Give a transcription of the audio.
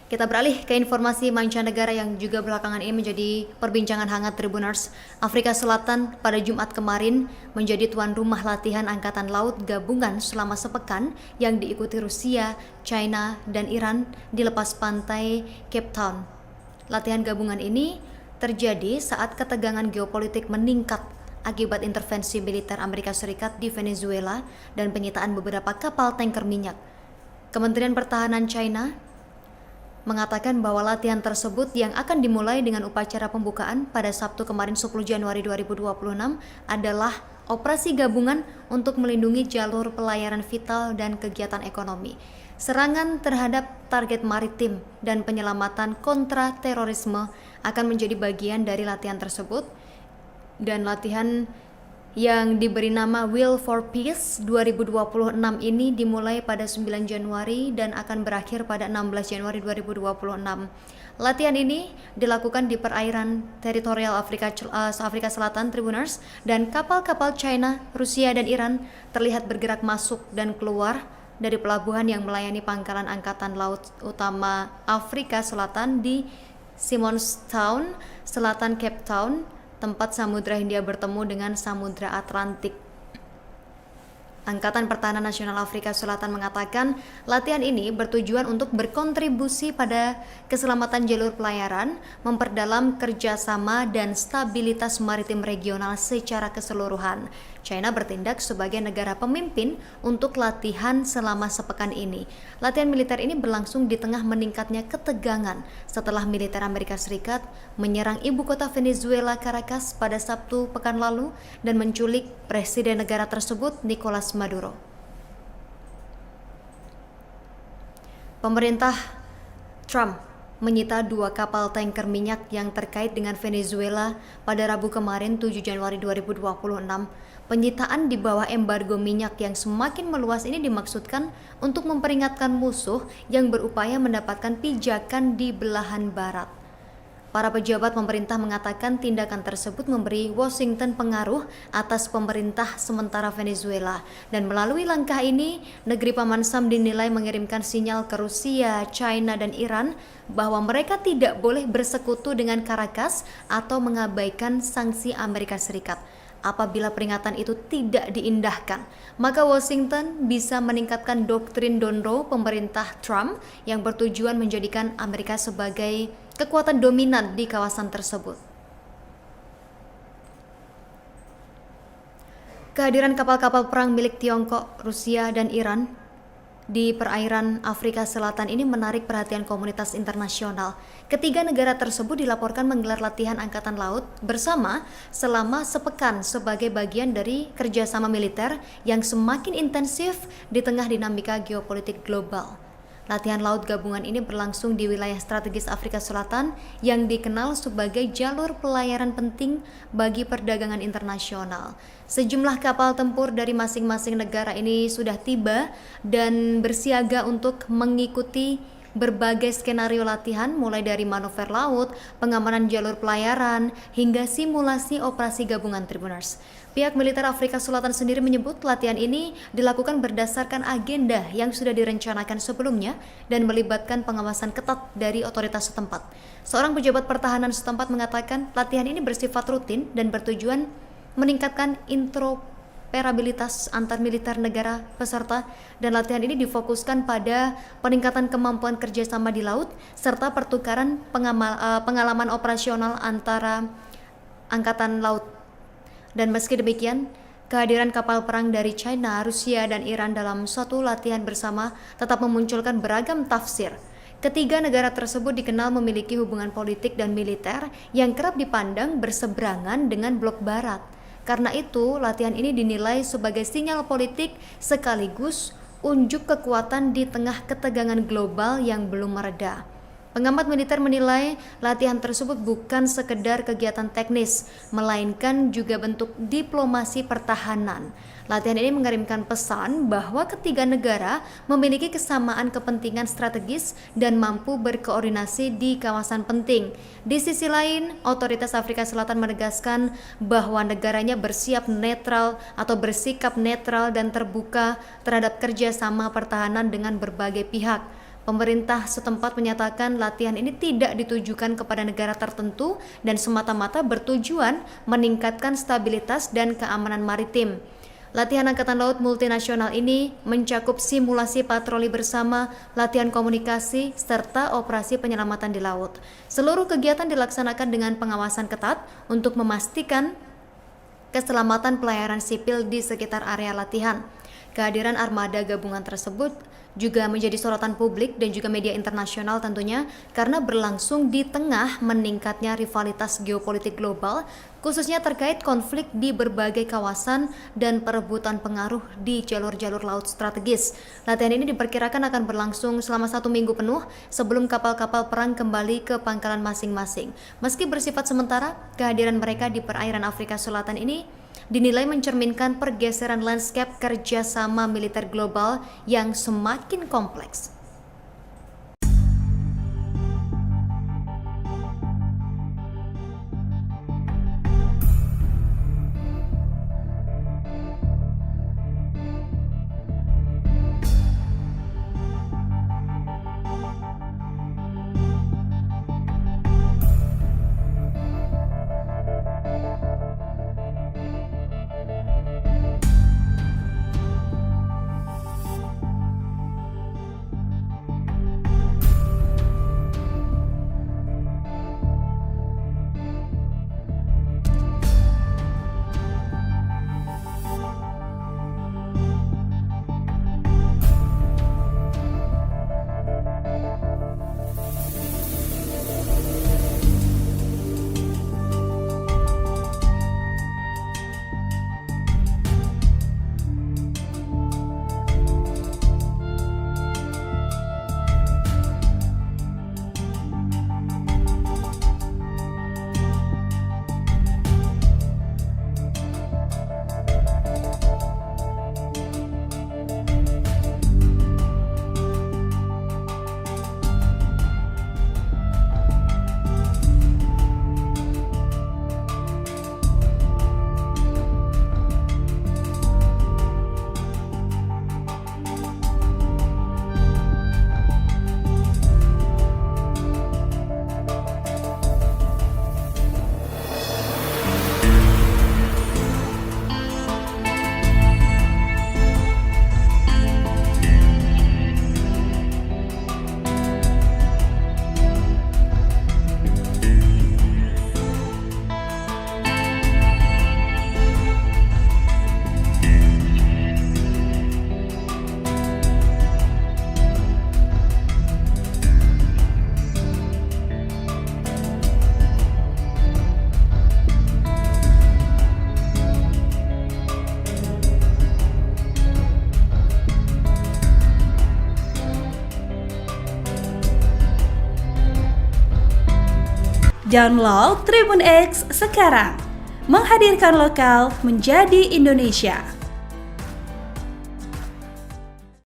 Kita beralih ke informasi mancanegara yang juga belakangan ini menjadi perbincangan hangat Tribuners. Afrika Selatan pada Jumat kemarin menjadi tuan rumah latihan Angkatan Laut Gabungan selama sepekan yang diikuti Rusia, China, dan Iran di lepas pantai Cape Town. Latihan gabungan ini terjadi saat ketegangan geopolitik meningkat akibat intervensi militer Amerika Serikat di Venezuela dan penyitaan beberapa kapal tanker minyak. Kementerian Pertahanan China mengatakan bahwa latihan tersebut yang akan dimulai dengan upacara pembukaan pada Sabtu kemarin 10 Januari 2026 adalah operasi gabungan untuk melindungi jalur pelayaran vital dan kegiatan ekonomi, serangan terhadap target maritim, dan penyelamatan kontra terorisme akan menjadi bagian dari latihan tersebut. Dan latihan yang diberi nama Will for Peace 2026 ini dimulai pada 9 Januari dan akan berakhir pada 16 Januari 2026. Latihan ini dilakukan di perairan teritorial Afrika Selatan Tribuners, dan kapal-kapal China, Rusia, dan Iran terlihat bergerak masuk dan keluar dari pelabuhan yang melayani pangkalan Angkatan Laut Utama Afrika Selatan di Simonstown, selatan Cape Town, tempat Samudra Hindia bertemu dengan Samudra Atlantik. Angkatan Pertahanan Nasional Afrika Selatan mengatakan latihan ini bertujuan untuk berkontribusi pada keselamatan jalur pelayaran, memperdalam kerjasama dan stabilitas maritim regional secara keseluruhan. China bertindak sebagai negara pemimpin untuk latihan selama sepekan ini. Latihan militer ini berlangsung di tengah meningkatnya ketegangan setelah militer Amerika Serikat menyerang ibu kota Venezuela Caracas pada Sabtu pekan lalu dan menculik presiden negara tersebut Nicolas Maduro. Pemerintah Trump menyita 2 kapal tanker minyak yang terkait dengan Venezuela pada Rabu kemarin 7 Januari 2026. Penyitaan di bawah embargo minyak yang semakin meluas ini dimaksudkan untuk memperingatkan musuh yang berupaya mendapatkan pijakan di belahan barat. Para pejabat pemerintah mengatakan tindakan tersebut memberi Washington pengaruh atas pemerintah sementara Venezuela, dan melalui langkah ini negeri Paman Sam dinilai mengirimkan sinyal ke Rusia, China, dan Iran bahwa mereka tidak boleh bersekutu dengan Caracas atau mengabaikan sanksi Amerika Serikat. Apabila peringatan itu tidak diindahkan, maka Washington bisa meningkatkan doktrin Donro pemerintah Trump yang bertujuan menjadikan Amerika sebagai kekuatan dominan di kawasan tersebut. Kehadiran kapal-kapal perang milik Tiongkok, Rusia, dan Iran di perairan Afrika Selatan ini menarik perhatian komunitas internasional. Ketiga negara tersebut dilaporkan menggelar latihan angkatan laut bersama selama sepekan sebagai bagian dari kerjasama militer yang semakin intensif di tengah dinamika geopolitik global. Latihan laut gabungan ini berlangsung di wilayah strategis Afrika Selatan yang dikenal sebagai jalur pelayaran penting bagi perdagangan internasional. Sejumlah kapal tempur dari masing-masing negara ini sudah tiba dan bersiaga untuk mengikuti berbagai skenario latihan, mulai dari manuver laut, pengamanan jalur pelayaran, hingga simulasi operasi gabungan Tribuners. Pihak militer Afrika Selatan sendiri menyebut latihan ini dilakukan berdasarkan agenda yang sudah direncanakan sebelumnya dan melibatkan pengawasan ketat dari otoritas setempat. Seorang pejabat pertahanan setempat mengatakan latihan ini bersifat rutin dan bertujuan meningkatkan interoperabilitas antar militer negara peserta, dan latihan ini difokuskan pada peningkatan kemampuan kerjasama di laut serta pertukaran pengalaman operasional antara angkatan laut. Dan meski demikian, kehadiran kapal perang dari China, Rusia, dan Iran dalam suatu latihan bersama tetap memunculkan beragam tafsir. Ketiga negara tersebut dikenal memiliki hubungan politik dan militer yang kerap dipandang berseberangan dengan blok barat. Karena itu, latihan ini dinilai sebagai sinyal politik sekaligus unjuk kekuatan di tengah ketegangan global yang belum mereda. Pengamat militer menilai latihan tersebut bukan sekedar kegiatan teknis, melainkan juga bentuk diplomasi pertahanan. Latihan ini mengirimkan pesan bahwa ketiga negara memiliki kesamaan kepentingan strategis dan mampu berkoordinasi di kawasan penting. Di sisi lain, otoritas Afrika Selatan menegaskan bahwa negaranya bersikap netral dan terbuka terhadap kerjasama pertahanan dengan berbagai pihak. Pemerintah setempat menyatakan latihan ini tidak ditujukan kepada negara tertentu dan semata-mata bertujuan meningkatkan stabilitas dan keamanan maritim. Latihan Angkatan Laut multinasional ini mencakup simulasi patroli bersama, latihan komunikasi, serta operasi penyelamatan di laut. Seluruh kegiatan dilaksanakan dengan pengawasan ketat untuk memastikan keselamatan pelayaran sipil di sekitar area latihan. Kehadiran armada gabungan tersebut juga menjadi sorotan publik dan juga media internasional tentunya karena berlangsung di tengah meningkatnya rivalitas geopolitik global, khususnya terkait konflik di berbagai kawasan dan perebutan pengaruh di jalur-jalur laut strategis. Latihan ini diperkirakan akan berlangsung selama 1 minggu penuh sebelum kapal-kapal perang kembali ke pangkalan masing-masing. Meski bersifat sementara, kehadiran mereka di perairan Afrika Selatan ini dinilai mencerminkan pergeseran lanskap kerjasama militer global yang semakin kompleks. Download Tribun X sekarang, menghadirkan lokal menjadi Indonesia.